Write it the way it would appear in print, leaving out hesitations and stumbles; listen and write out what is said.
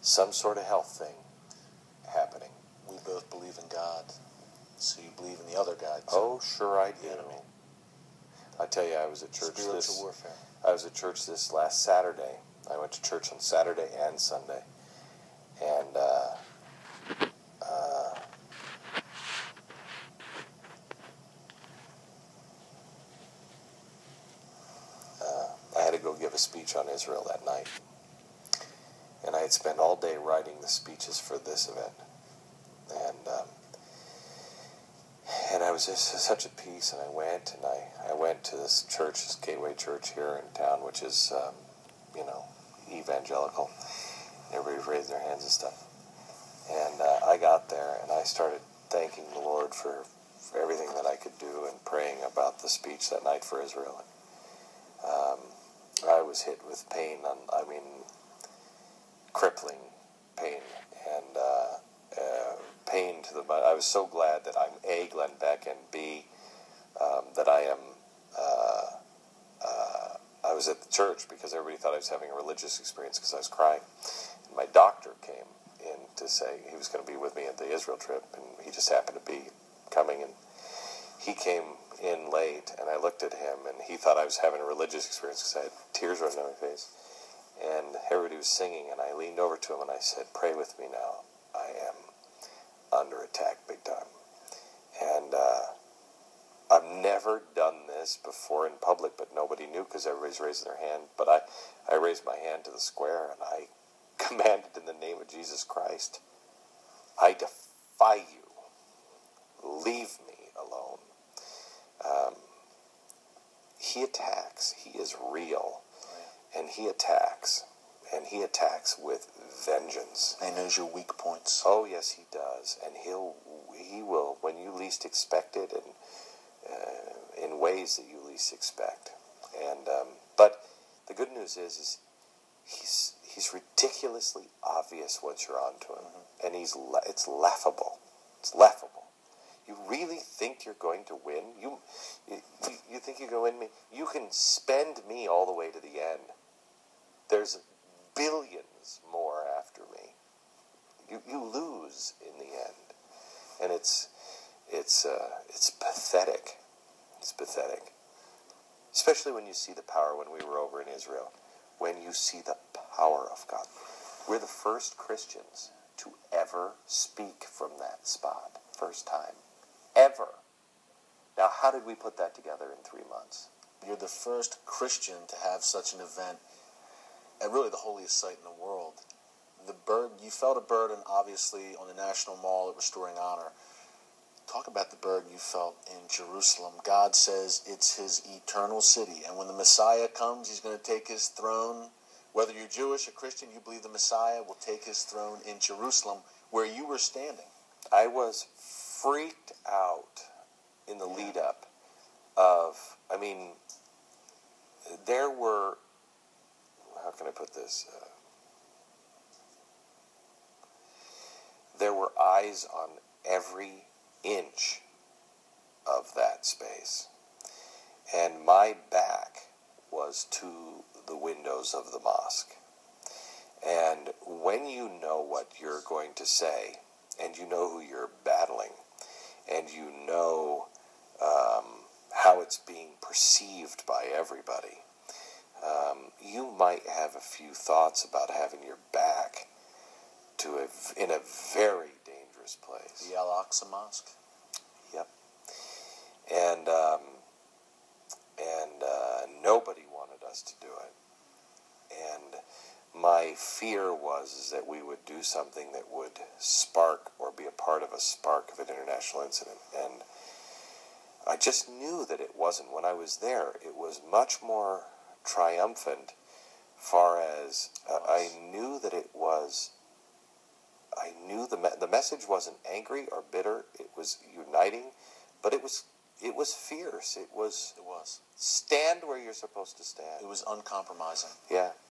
some sort of health thing happening. We both believe in God, so you believe in the other God too. Oh, sure I do. The enemy. I tell you, I was at church Spiritual warfare. I was at church this last Saturday. I went to church on Saturday and Sunday, and I had to go give a speech on Israel that night, and I had spent all day writing the speeches for this event, and I was just such at peace. And I went to this church, this Gateway Church here in town, which is evangelical. Everybody raised their hands and stuff. And I got there and I started thanking the Lord for everything that I could do and praying about the speech that night for Israel. I was hit with pain, crippling pain, and pain to the body. I was so glad that I'm A, Glenn Beck, and B, that I am. I was at the church because everybody thought I was having a religious experience because I was crying. And my doctor came in to say he was going to be with me at the Israel trip, and he just happened to be coming, and he came in late, and I looked at him, and he thought I was having a religious experience because I had tears running down my face, and everybody was singing, and I leaned over to him, and I said, "Pray with me now. I am under attack big time." And I've never done this before in public, but nobody knew because everybody's raising their hand. But I raised my hand to the square, and I commanded in the name of Jesus Christ, I defy you. Leave me alone. He attacks. He is real. And he attacks. And he attacks with vengeance. And he knows your weak points. Oh, yes, he does. And he will, when you least expect it, and in ways that you least expect. And but the good news is he's ridiculously obvious once you're onto him, and it's laughable. It's laughable. You really think you're going to win? You think you're going to win me? You can spend me all the way to the end. There's billions more after me. You lose in the end, and it's pathetic. It's pathetic, especially when you see the power. When we were over in Israel, when you see the power of God, we're the first Christians to ever speak from that spot. First time, ever. Now, how did we put that together in 3 months? You're the first Christian to have such an event at really the holiest site in the world. You felt a burden, obviously, on the National Mall at Restoring Honor. Talk about the burden you felt in Jerusalem. God says it's his eternal city, and when the Messiah comes, he's going to take his throne. Whether you're Jewish or Christian, you believe the Messiah will take his throne in Jerusalem, where you were standing. I was freaked out in the lead up of, there were, how can I put this? There were eyes on every inch of that space. And my back was to the windows of the mosque. And when you know what you're going to say, and you know who you're battling, and you know how it's being perceived by everybody, you might have a few thoughts about having your back in a very dangerous place. The Al-Aqsa Mosque? Yep. And nobody wanted us to do it. And my fear was that we would do something that would spark or be a part of a spark of an international incident. And I just knew that it wasn't. When I was there, it was much more triumphant, far as I knew that it was. I knew the message wasn't angry or bitter. It was uniting, but it was fierce. It was stand where you're supposed to stand. It was uncompromising. Yeah.